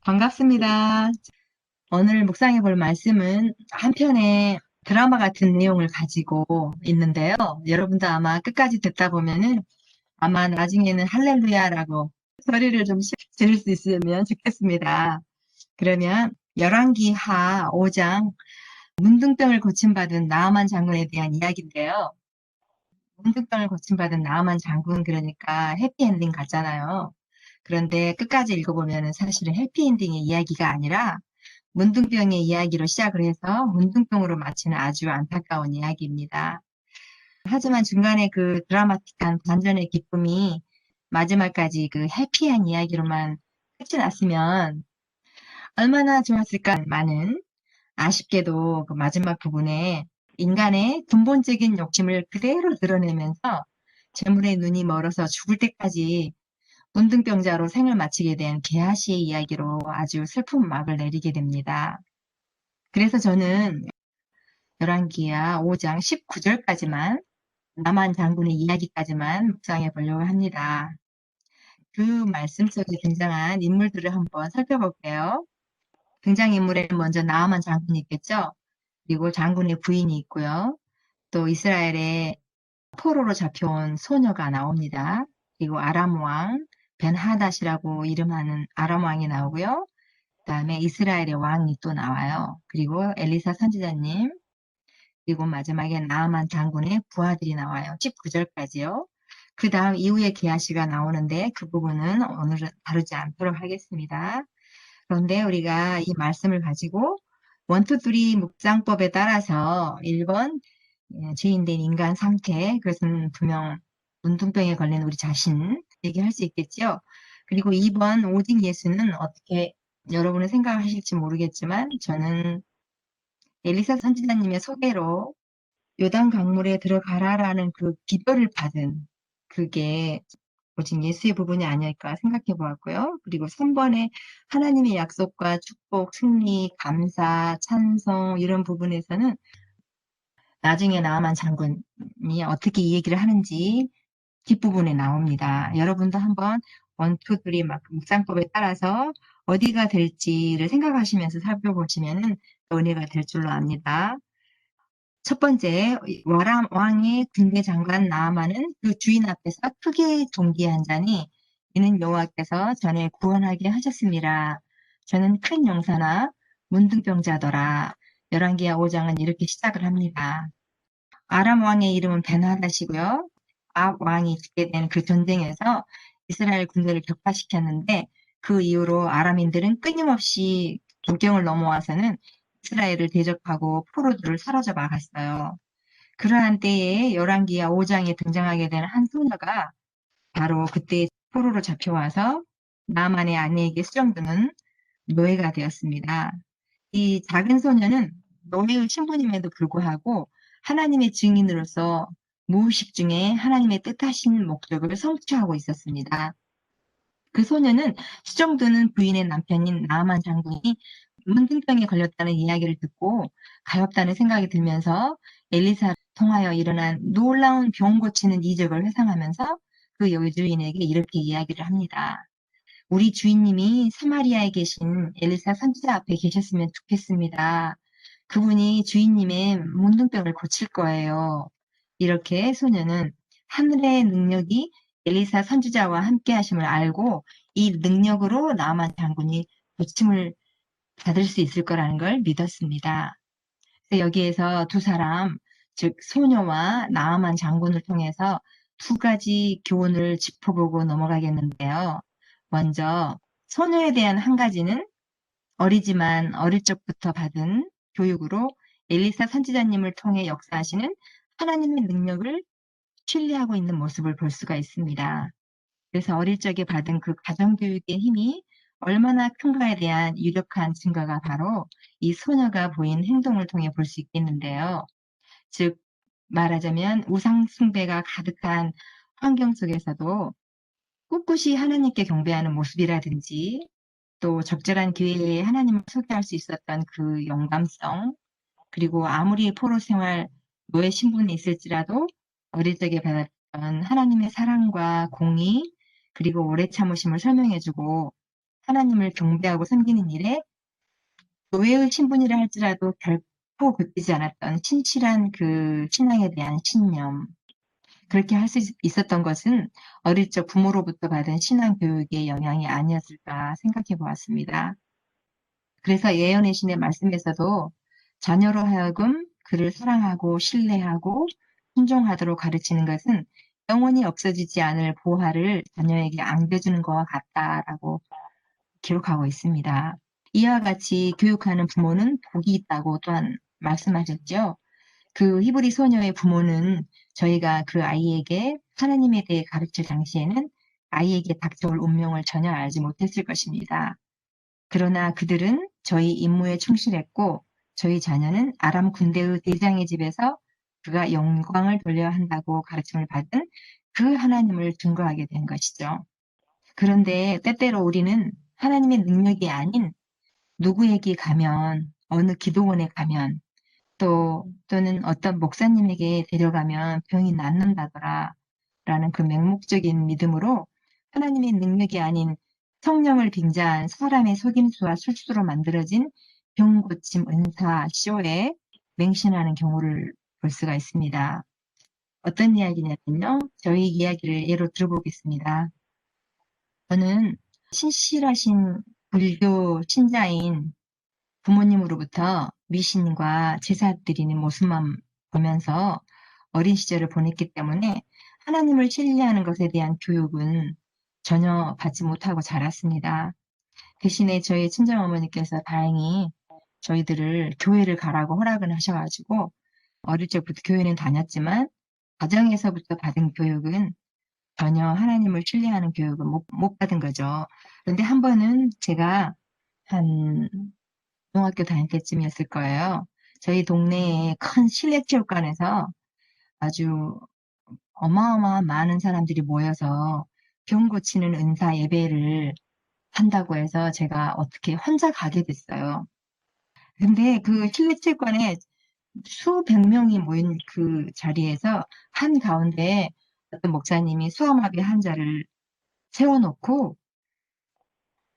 반갑습니다. 오늘 묵상해 볼 말씀은 한 편의 드라마 같은 내용을 가지고 있는데요. 여러분도 아마 끝까지 듣다 보면은 아마 나중에는 할렐루야라고 소리를 좀 지를 수 있으면 좋겠습니다. 그러면 열왕기하 5장 문둥병을 고침받은 나아만 장군에 대한 이야기인데요. 문둥병을 고침받은 나아만 장군 그러니까 해피엔딩 같잖아요. 그런데 끝까지 읽어보면 사실은 해피엔딩의 이야기가 아니라 문둥병의 이야기로 시작을 해서 문둥병으로 마치는 아주 안타까운 이야기입니다. 하지만 중간에 그 드라마틱한 반전의 기쁨이 마지막까지 그 해피한 이야기로만 끝이 났으면 얼마나 좋았을까만은 아쉽게도 그 마지막 부분에 인간의 근본적인 욕심을 그대로 드러내면서 재물에 눈이 멀어서 죽을 때까지 문둥병자로 생을 마치게 된 게하시의 이야기로 아주 슬픈 막을 내리게 됩니다. 그래서 저는 열왕기하 5장 19절까지만 나만 장군의 이야기까지만 묵상해 보려고 합니다. 그 말씀 속에 등장한 인물들을 한번 살펴볼게요. 등장인물에는 먼저 나아만 장군이 있겠죠. 그리고 장군의 부인이 있고요. 또 이스라엘의 포로로 잡혀온 소녀가 나옵니다. 그리고 아람 왕 벤하닷이라고 이름하는 아람 왕이 나오고요. 그다음에 이스라엘의 왕이 또 나와요. 그리고 엘리사 선지자님, 그리고 마지막에 나아만 장군의 부하들이 나와요. 19절까지요. 그 다음 이후에 게하시가 나오는데 그 부분은 오늘은 다루지 않도록 하겠습니다. 그런데 우리가 이 말씀을 가지고 원투쓰리 묵상법에 따라서 1번 죄인된 인간 상태, 그것은 분명 문둥병에 걸린 우리 자신 얘기할 수 있겠죠. 그리고 2번 오직 예수는 어떻게 여러분은 생각하실지 모르겠지만 저는 엘리사 선지자님의 소개로 요단 강물에 들어가라라는 그 기별을 받은 그게 오직 예수의 부분이 아닐까 생각해 보았고요. 그리고 3번에 하나님의 약속과 축복, 승리, 감사, 찬송 이런 부분에서는 나중에 나아만 장군이 어떻게 이 얘기를 하는지 뒷부분에 나옵니다. 여러분도 한번 원투, 쓰리 막 묵상법에 따라서 어디가 될지를 생각하시면서 살펴보시면 은혜가 될 줄로 압니다. 첫 번째, 와람 왕의 군대 장관 나아만은 그 주인 앞에서 크게 존귀한 자니 이는 여호와께서 전에 구원하게 하셨습니다. 저는 큰 용사나 문둥병자더라. 열왕기하 5장은 이렇게 시작을 합니다. 아람 왕의 이름은 벤하닷이고요. 아 왕이 죽게 된 그 전쟁에서 이스라엘 군대를 격파시켰는데 그 이후로 아람인들은 끊임없이 국경을 넘어와서는 이스라엘을 대적하고 포로들을 사로잡아 갔어요. 그러한 때에 열왕기하 5장에 등장하게 된 한 소녀가 바로 그때 포로로 잡혀와서 나만의 아내에게 수령되는 노예가 되었습니다. 이 작은 소녀는 노예의 신분임에도 불구하고 하나님의 증인으로서 무의식 중에 하나님의 뜻하신 목적을 성취하고 있었습니다. 그 소녀는 수정되는 부인의 남편인 나아만 장군이 문둥병에 걸렸다는 이야기를 듣고 가엾다는 생각이 들면서 엘리사를 통하여 일어난 놀라운 병 고치는 이적을 회상하면서 그 여주인에게 이렇게 이야기를 합니다. 우리 주인님이 사마리아에 계신 엘리사 선지자 앞에 계셨으면 좋겠습니다. 그분이 주인님의 문둥병을 고칠 거예요. 이렇게 소녀는 하늘의 능력이 엘리사 선지자와 함께 하심을 알고 이 능력으로 나아만 장군이 고침을 받을 수 있을 거라는 걸 믿었습니다. 그래서 여기에서 두 사람, 즉 소녀와 나아만 장군을 통해서 두 가지 교훈을 짚어보고 넘어가겠는데요. 먼저 소녀에 대한 한 가지는 어리지만 어릴 적부터 받은 교육으로 엘리사 선지자님을 통해 역사하시는 하나님의 능력을 신뢰하고 있는 모습을 볼 수가 있습니다. 그래서 어릴 적에 받은 그 가정교육의 힘이 얼마나 큰가에 대한 유력한 증거가 바로 이 소녀가 보인 행동을 통해 볼 수 있겠는데요. 즉 말하자면 우상 숭배가 가득한 환경 속에서도 꿋꿋이 하나님께 경배하는 모습이라든지 또 적절한 기회에 하나님을 소개할 수 있었던 그 영감성, 그리고 아무리 포로 생활, 노예 신분에 있을지라도 어릴 적에 받았던 하나님의 사랑과 공의, 그리고 오래 참으심을 설명해주고 하나님을 경배하고 섬기는 일에 교회의 신분이라 할지라도 결코 굽히지 않았던 신실한 그 신앙에 대한 신념, 그렇게 할 수 있었던 것은 어릴 적 부모로부터 받은 신앙 교육의 영향이 아니었을까 생각해 보았습니다. 그래서 예언의 신의 말씀에서도 자녀로 하여금 그를 사랑하고 신뢰하고 순종하도록 가르치는 것은 영원히 없어지지 않을 보화를 자녀에게 안겨주는 것과 같다라고 기록하고 있습니다. 이와 같이 교육하는 부모는 복이 있다고 또한 말씀하셨죠. 그 히브리 소녀의 부모는 저희가 그 아이에게 하나님에 대해 가르칠 당시에는 아이에게 닥쳐올 운명을 전혀 알지 못했을 것입니다. 그러나 그들은 저희 임무에 충실했고 저희 자녀는 아람 군대의 대장의 집에서 그가 영광을 돌려야 한다고 가르침을 받은 그 하나님을 증거하게 된 것이죠. 그런데 때때로 우리는 하나님의 능력이 아닌 누구에게 가면, 어느 기도원에 가면, 또는 어떤 목사님에게 데려가면 병이 낫는다더라 라는 그 맹목적인 믿음으로 하나님의 능력이 아닌 성령을 빙자한 사람의 속임수와 술수로 만들어진 병고침 은사 쇼에 맹신하는 경우를 볼 수가 있습니다. 어떤 이야기냐면요. 저희 이야기를 예로 들어보겠습니다. 저는 신실하신 불교 신자인 부모님으로부터 미신과 제사 드리는 모습만 보면서 어린 시절을 보냈기 때문에 하나님을 신뢰하는 것에 대한 교육은 전혀 받지 못하고 자랐습니다. 대신에 저희 친정어머니께서 다행히 저희들을 교회를 가라고 허락을 하셔가지고 어릴 적부터 교회는 다녔지만 가정에서부터 받은 교육은 전혀 하나님을 신뢰하는 교육은 못 받은 거죠. 그런데 한 번은 제가 한 중학교 다닐 때쯤이었을 거예요. 저희 동네에 큰 실내체육관에서 아주 어마어마한 많은 사람들이 모여서 병 고치는 은사 예배를 한다고 해서 제가 어떻게 혼자 가게 됐어요. 근데 그 실내체육관에 수백 명이 모인 그 자리에서 한가운데 어떤 목사님이 수화마비 환자를 세워놓고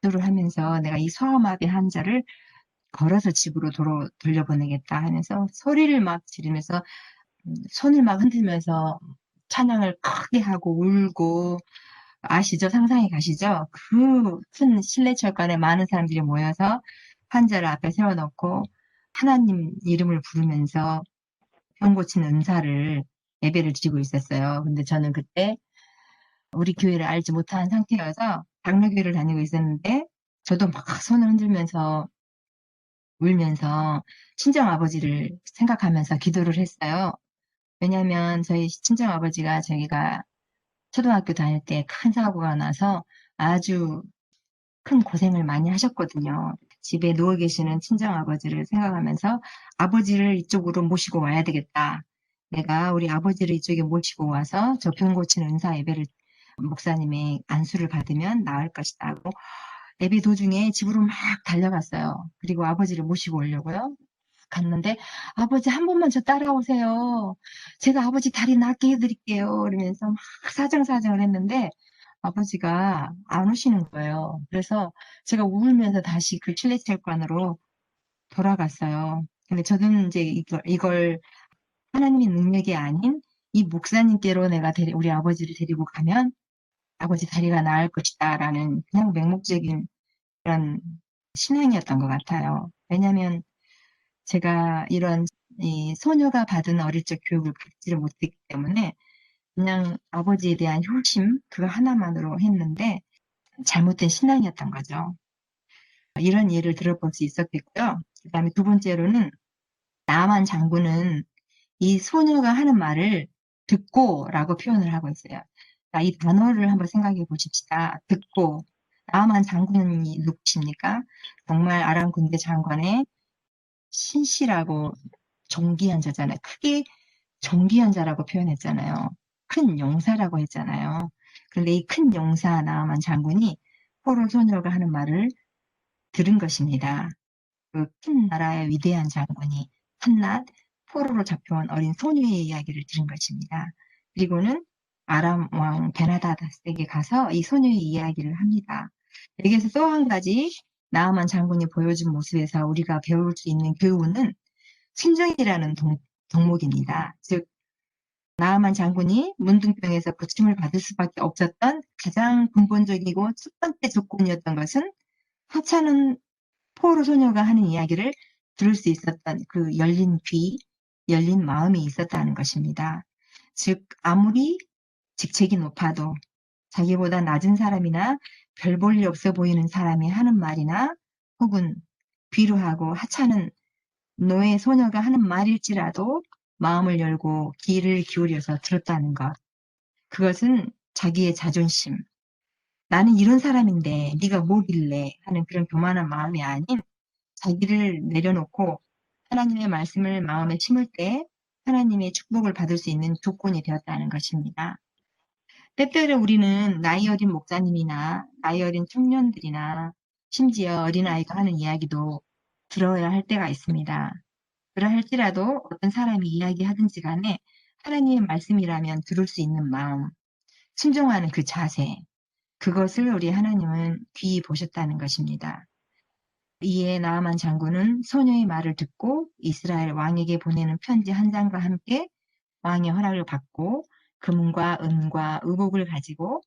기도를 하면서 내가 이 수화마비 환자를 걸어서 집으로 돌려보내겠다 하면서 소리를 막 지르면서 손을 막 흔들면서 찬양을 크게 하고 울고 아시죠? 상상이 가시죠? 그 큰 실내체육관에 많은 사람들이 모여서 환자를 앞에 세워놓고 하나님 이름을 부르면서 병 고치는 은사를 예배를 드리고 있었어요. 근데 저는 그때 우리 교회를 알지 못한 상태여서 장로교회를 다니고 있었는데 저도 막 손을 흔들면서 울면서 친정아버지를 생각하면서 기도를 했어요. 왜냐하면 저희 친정아버지가 저희가 초등학교 다닐 때 큰 사고가 나서 아주 큰 고생을 많이 하셨거든요. 집에 누워 계시는 친정아버지를 생각하면서 아버지를 이쪽으로 모시고 와야 되겠다. 내가 우리 아버지를 이쪽에 모시고 와서 저 병 고치는 은사 예배를 목사님의 안수를 받으면 나을 것이다 하고 예배 도중에 집으로 막 달려갔어요. 그리고 아버지를 모시고 오려고요. 갔는데 아버지 한 번만 저 따라오세요. 제가 아버지 다리 낫게 해드릴게요. 그러면서 막 사정사정을 했는데 아버지가 안 오시는 거예요. 그래서 제가 울면서 다시 그 실내체육관으로 돌아갔어요. 근데 저는 이제 이걸 하나님의 능력이 아닌 이 목사님께로 내가 우리 아버지를 데리고 가면 아버지 다리가 나을 것이다 라는 그냥 맹목적인 그런 신앙이었던 것 같아요. 왜냐하면 제가 이런 이 소녀가 받은 어릴 적 교육을 받지를 못했기 때문에 그냥 아버지에 대한 효심 그거 하나만으로 했는데 잘못된 신앙이었던 거죠. 이런 예를 들어볼 수 있었겠고요. 그다음에 두 번째로는 나만 장군은 이 소녀가 하는 말을 듣고라고 표현을 하고 있어요. 자, 이 단어를 한번 생각해 보십시다. 듣고. 나만 장군이 누구십니까? 정말 아람 군대 장관의 신실하고 존귀한 자잖아요. 크게 존귀한 자라고 표현했잖아요. 큰 용사라고 했잖아요. 그런데 이 큰 용사 나아만 장군이 포로 소녀가 하는 말을 들은 것입니다. 그 큰 나라의 위대한 장군이 한낱 포로로 잡혀온 어린 소녀의 이야기를 들은 것입니다. 그리고는 아람 왕 베나다닷에게 가서 이 소녀의 이야기를 합니다. 여기에서 또 한 가지 나아만 장군이 보여준 모습에서 우리가 배울 수 있는 교훈은 순종이라는 덕목입니다. 즉 나아만 장군이 문둥병에서 고침을 받을 수밖에 없었던 가장 근본적이고 첫 번째 조건이었던 것은 하찮은 포로 소녀가 하는 이야기를 들을 수 있었던 그 열린 귀, 열린 마음이 있었다는 것입니다. 즉 아무리 직책이 높아도 자기보다 낮은 사람이나 별 볼 일 없어 보이는 사람이 하는 말이나 혹은 비루하고 하찮은 노예 소녀가 하는 말일지라도 마음을 열고 귀를 기울여서 들었다는 것. 그것은 자기의 자존심. 나는 이런 사람인데 네가 뭐길래 하는 그런 교만한 마음이 아닌 자기를 내려놓고 하나님의 말씀을 마음에 심을 때 하나님의 축복을 받을 수 있는 조건이 되었다는 것입니다. 때때로 우리는 나이 어린 목사님이나 나이 어린 청년들이나 심지어 어린아이가 하는 이야기도 들어야 할 때가 있습니다. 그러할지라도 어떤 사람이 이야기하든지 간에 하나님의 말씀이라면 들을 수 있는 마음, 순종하는 그 자세, 그것을 우리 하나님은 귀히 보셨다는 것입니다. 이에 나아만 장군은 소녀의 말을 듣고 이스라엘 왕에게 보내는 편지 한 장과 함께 왕의 허락을 받고 금과 은과 의복을 가지고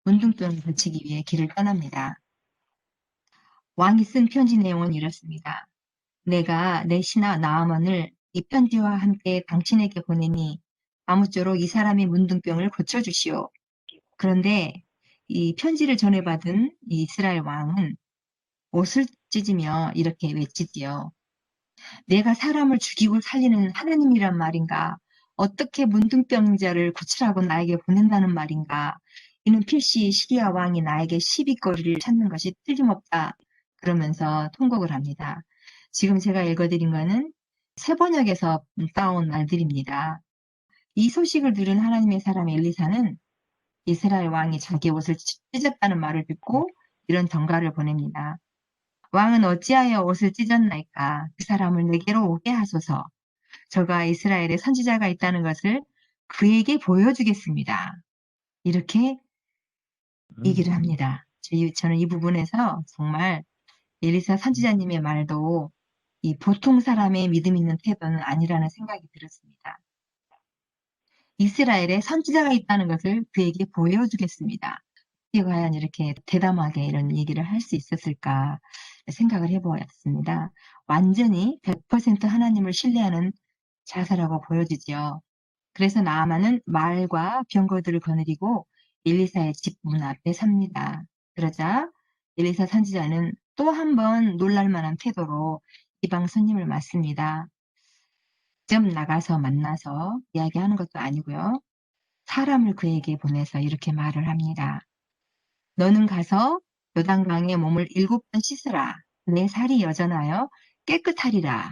문둥병을 고치기 위해 길을 떠납니다. 왕이 쓴 편지 내용은 이렇습니다. 내가 내 신하 나아만을 이 편지와 함께 당신에게 보내니 아무쪼록 이 사람의 문둥병을 고쳐주시오. 그런데 이 편지를 전해받은 이 이스라엘 왕은 옷을 찢으며 이렇게 외치지요. 내가 사람을 죽이고 살리는 하나님이란 말인가? 어떻게 문둥병자를 고치라고 나에게 보낸다는 말인가? 이는 필시 시리아 왕이 나에게 시비거리를 찾는 것이 틀림없다. 그러면서 통곡을 합니다. 지금 제가 읽어드린 거는 세번역에서 따온 말들입니다. 이 소식을 들은 하나님의 사람 엘리사는 이스라엘 왕이 자기 옷을 찢었다는 말을 듣고 이런 전가를 보냅니다. 왕은 어찌하여 옷을 찢었나이까? 그 사람을 내게로 오게 하소서. 저가 이스라엘에 선지자가 있다는 것을 그에게 보여주겠습니다. 이렇게 얘기를 합니다. 저는 이 부분에서 정말 엘리사 선지자님의 말도 이 보통 사람의 믿음 있는 태도는 아니라는 생각이 들었습니다. 이스라엘에 선지자가 있다는 것을 그에게 보여주겠습니다. 과연 이렇게 대담하게 이런 얘기를 할 수 있었을까 생각을 해보았습니다. 완전히 100% 하나님을 신뢰하는 자세라고 보여지지요. 그래서 나아만은 말과 병거들을 거느리고 엘리사의 집 문 앞에 삽니다. 그러자 엘리사 선지자는 또 한 번 놀랄만한 태도로 이방 손님을 맞습니다. 직접 나가서 만나서 이야기하는 것도 아니고요. 사람을 그에게 보내서 이렇게 말을 합니다. 너는 가서 요단강에 몸을 7번 씻으라. 내 살이 여전하여 깨끗하리라.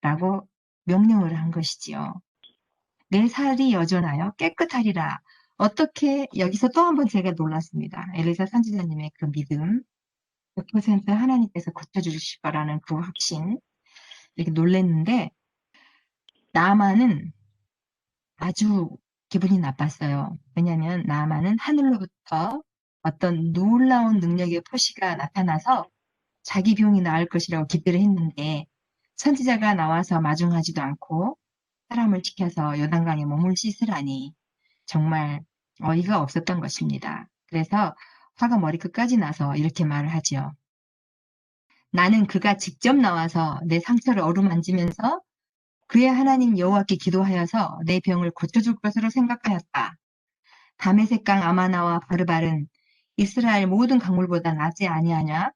라고 명령을 한 것이지요. 내 살이 여전하여 깨끗하리라. 어떻게 여기서 또 한 번 제가 놀랐습니다. 엘리사 선지자님의 그 믿음, 100% 하나님께서 고쳐주실 거라는 그 확신, 이렇게 놀랐는데 나아만은 아주 기분이 나빴어요. 왜냐하면 나아만은 하늘로부터 어떤 놀라운 능력의 표시가 나타나서 자기 병이 나을 것이라고 기대를 했는데 선지자가 나와서 마중하지도 않고 사람을 시켜서 요단강에 몸을 씻으라니 정말 어이가 없었던 것입니다. 그래서 화가 머리끝까지 나서 이렇게 말을 하지요. 나는 그가 직접 나와서 내 상처를 어루만지면서 그의 하나님 여호와께 기도하여서 내 병을 고쳐줄 것으로 생각하였다. 다메섹강 아마나와 바르발은 이스라엘 모든 강물보다 낫지 아니하냐?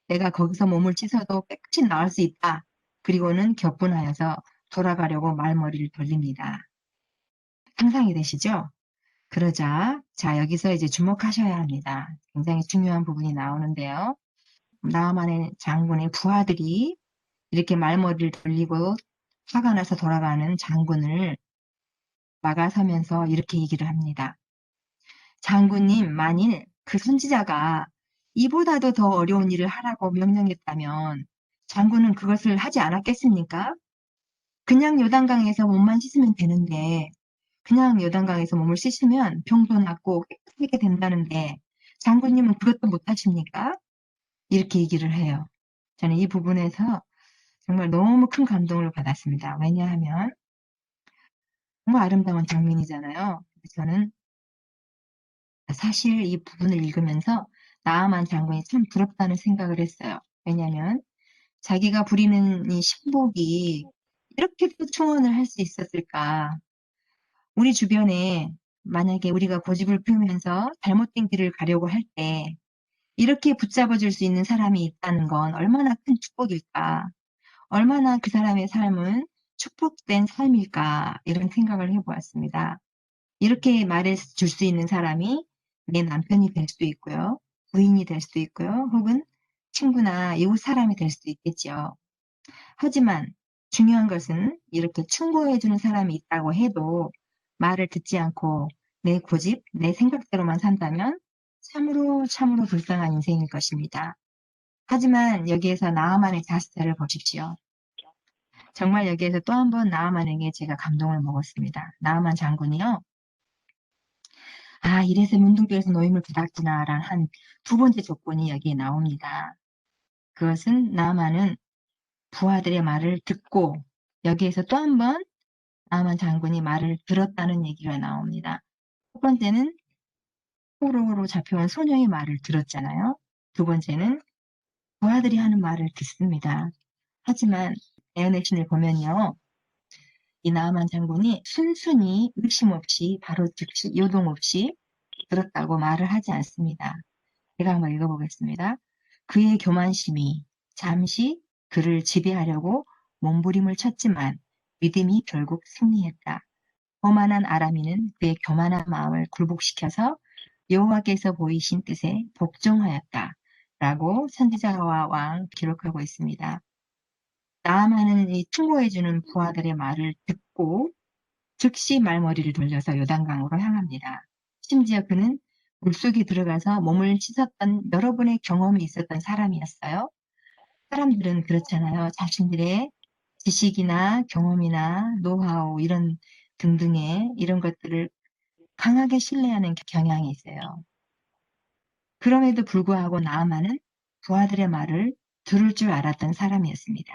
내가 거기서 몸을 씻어도 깨끗이 나을 수 있다. 그리고는 격분하여서 돌아가려고 말머리를 돌립니다. 상상이 되시죠? 그러자 자 여기서 이제 주목하셔야 합니다. 굉장히 중요한 부분이 나오는데요. 나아만의 장군의 부하들이 이렇게 말머리를 돌리고 화가 나서 돌아가는 장군을 막아서면서 이렇게 얘기를 합니다. 장군님, 만일 그 선지자가 이보다도 더 어려운 일을 하라고 명령했다면 장군은 그것을 하지 않았겠습니까? 그냥 요단강에서 몸만 씻으면 되는데 그냥 요단강에서 몸을 씻으면 병도 낫고 깨끗하게 된다는데 장군님은 그것도 못하십니까? 이렇게 얘기를 해요. 저는 이 부분에서 정말 너무 큰 감동을 받았습니다. 왜냐하면 정말 아름다운 장면이잖아요. 저는 사실 이 부분을 읽으면서 나아만 장군이 참 부럽다는 생각을 했어요. 왜냐하면 자기가 부리는 이 신복이 이렇게도 충원을 할 수 있었을까? 우리 주변에 만약에 우리가 고집을 피우면서 잘못된 길을 가려고 할 때 이렇게 붙잡아 줄 수 있는 사람이 있다는 건 얼마나 큰 축복일까? 얼마나 그 사람의 삶은 축복된 삶일까? 이런 생각을 해 보았습니다. 이렇게 말해 줄 수 있는 사람이 내 남편이 될 수도 있고요. 부인이 될 수도 있고요. 혹은 친구나 이웃 사람이 될 수도 있겠죠. 하지만 중요한 것은 이렇게 충고해 주는 사람이 있다고 해도 말을 듣지 않고 내 고집, 내 생각대로만 산다면 참으로, 참으로 불쌍한 인생일 것입니다. 하지만 여기에서 나아만의 자세를 보십시오. 정말 여기에서 또 한 번 나아만에게 제가 감동을 먹었습니다. 나아만 장군이요. 아, 이래서 문둥병에서 노임을 받았구나라는 한 두 번째 조건이 여기에 나옵니다. 그것은 나아만은 부하들의 말을 듣고 여기에서 또 한 번 나아만 장군이 말을 들었다는 얘기가 나옵니다. 첫 번째는 포로로 잡혀온 소녀의 말을 들었잖아요. 두 번째는 부하들이 하는 말을 듣습니다. 하지만 애언의 신을 보면요. 이 나아만 장군이 순순히 의심 없이 바로 즉시 요동 없이 들었다고 말을 하지 않습니다. 제가 한번 읽어보겠습니다. 그의 교만심이 잠시 그를 지배하려고 몸부림을 쳤지만 믿음이 결국 승리했다. 거만한 아람이는 그의 교만한 마음을 굴복시켜서 여호와께서 보이신 뜻에 복종하였다. 라고 선지자와 왕 기록하고 있습니다. 나아만은 이 충고해주는 부하들의 말을 듣고 즉시 말머리를 돌려서 요단강으로 향합니다. 심지어 그는 물속에 들어가서 몸을 씻었던 여러 번의 경험이 있었던 사람이었어요. 사람들은 그렇잖아요. 자신들의 지식이나 경험이나 노하우 이런 등등의 이런 것들을 강하게 신뢰하는 경향이 있어요. 그럼에도 불구하고 나아만은 부하들의 말을 들을 줄 알았던 사람이었습니다.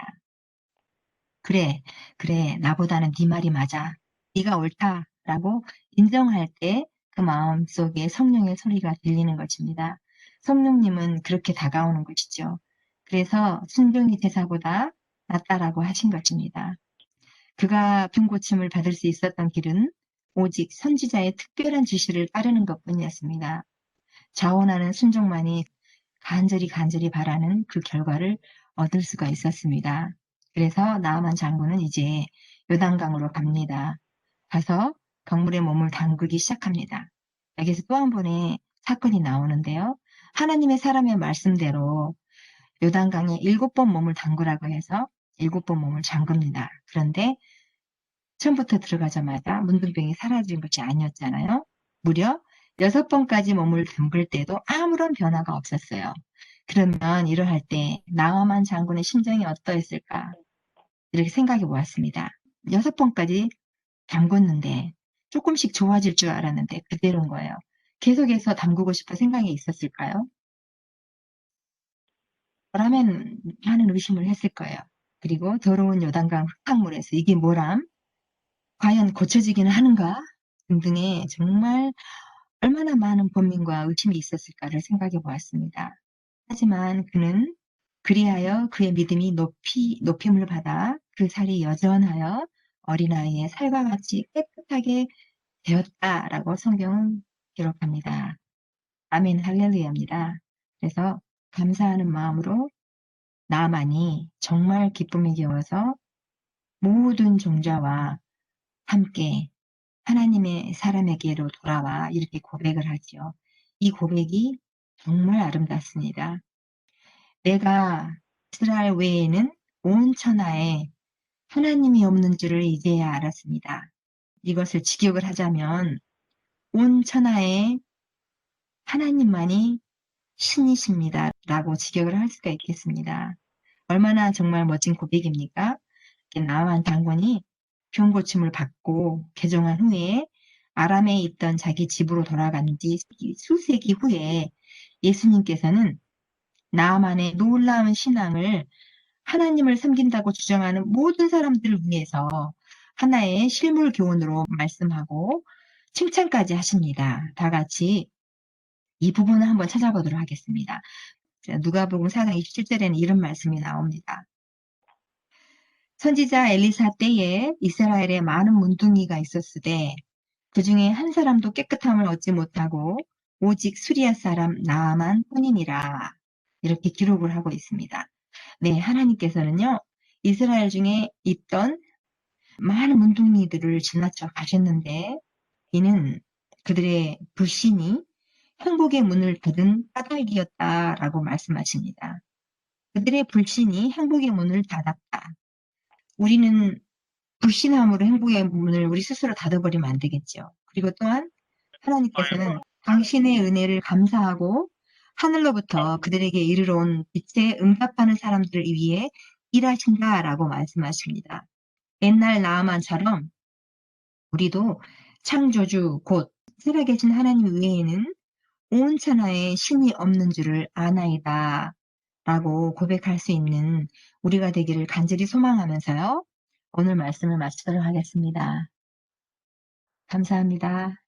그래, 그래, 나보다는 네 말이 맞아. 네가 옳다라고 인정할 때 그 마음속에 성령의 소리가 들리는 것입니다. 성령님은 그렇게 다가오는 것이죠. 그래서 순종이 제사보다 낫다라고 하신 것입니다. 그가 병고침을 받을 수 있었던 길은 오직 선지자의 특별한 지시를 따르는 것뿐이었습니다. 자원하는 순종만이 간절히 바라는 그 결과를 얻을 수가 있었습니다. 그래서 나아만 장군은 이제 요단강으로 갑니다. 가서 강물에 몸을 담그기 시작합니다. 여기서 또 한 번의 사건이 나오는데요. 하나님의 사람의 말씀대로 요단강에 7번 몸을 담그라고 해서 7번 몸을 잠급니다. 그런데 처음부터 들어가자마자 문둥병이 사라진 것이 아니었잖아요. 무려 6번까지 몸을 담글 때도 아무런 변화가 없었어요. 그러면 이러할 때 나아만 장군의 심정이 어떠했을까? 이렇게 생각해 보았습니다. 6번까지 담궜는데 조금씩 좋아질 줄 알았는데 그대로인 거예요. 계속해서 담그고 싶은 생각이 있었을까요? 그러면 많은 의심을 했을 거예요. 그리고 더러운 요단강 흙탕물에서 이게 뭐람? 과연 고쳐지기는 하는가? 등등의 정말 얼마나 많은 고민과 의심이 있었을까를 생각해 보았습니다. 하지만 그는 그리하여 그의 믿음이 높임을 받아 그 살이 여전하여 어린아이의 살과 같이 깨끗하게 되었다라고 성경은 기록합니다. 아멘 할렐루야입니다. 그래서 감사하는 마음으로 나만이 정말 기쁨이 겨워서 모든 종자와 함께 하나님의 사람에게로 돌아와 이렇게 고백을 하지요. 이 고백이 정말 아름답습니다. 내가 이스라엘 외에는 온 천하에 하나님이 없는 줄을 이제야 알았습니다. 이것을 직역을 하자면 온 천하에 하나님만이 신이십니다. 라고 직역을 할 수가 있겠습니다. 얼마나 정말 멋진 고백입니까? 나만 장군이 병고침을 받고 개종한 후에 아람에 있던 자기 집으로 돌아간 지 수세기 후에 예수님께서는 나만의 놀라운 신앙을 하나님을 섬긴다고 주장하는 모든 사람들을 위해서 하나의 실물 교훈으로 말씀하고 칭찬까지 하십니다. 다 같이 이 부분을 한번 찾아보도록 하겠습니다. 누가복음 4장 27절에는 이런 말씀이 나옵니다. 선지자 엘리사 때에 이스라엘에 많은 문둥이가 있었으되 그 중에 한 사람도 깨끗함을 얻지 못하고 오직 수리아 사람 나아만 뿐이니라. 이렇게 기록을 하고 있습니다. 네, 하나님께서는요, 이스라엘 중에 있던 많은 문둥이들을 지나쳐 가셨는데 이는 그들의 불신이 행복의 문을 닫은 까닭이었다라고 말씀하십니다. 그들의 불신이 행복의 문을 닫았다. 우리는 불신함으로 행복의 문을 우리 스스로 닫아버리면 안 되겠죠. 그리고 또한 하나님께서는 당신의 은혜를 감사하고 하늘로부터 그들에게 이르러 온 빛에 응답하는 사람들을 위해 일하신다라고 말씀하십니다. 옛날 나아만처럼 우리도 창조주 곧 살아계신 하나님 외에는 온 천하에 신이 없는 줄을 아나이다 라고 고백할 수 있는 우리가 되기를 간절히 소망하면서요. 오늘 말씀을 마치도록 하겠습니다. 감사합니다.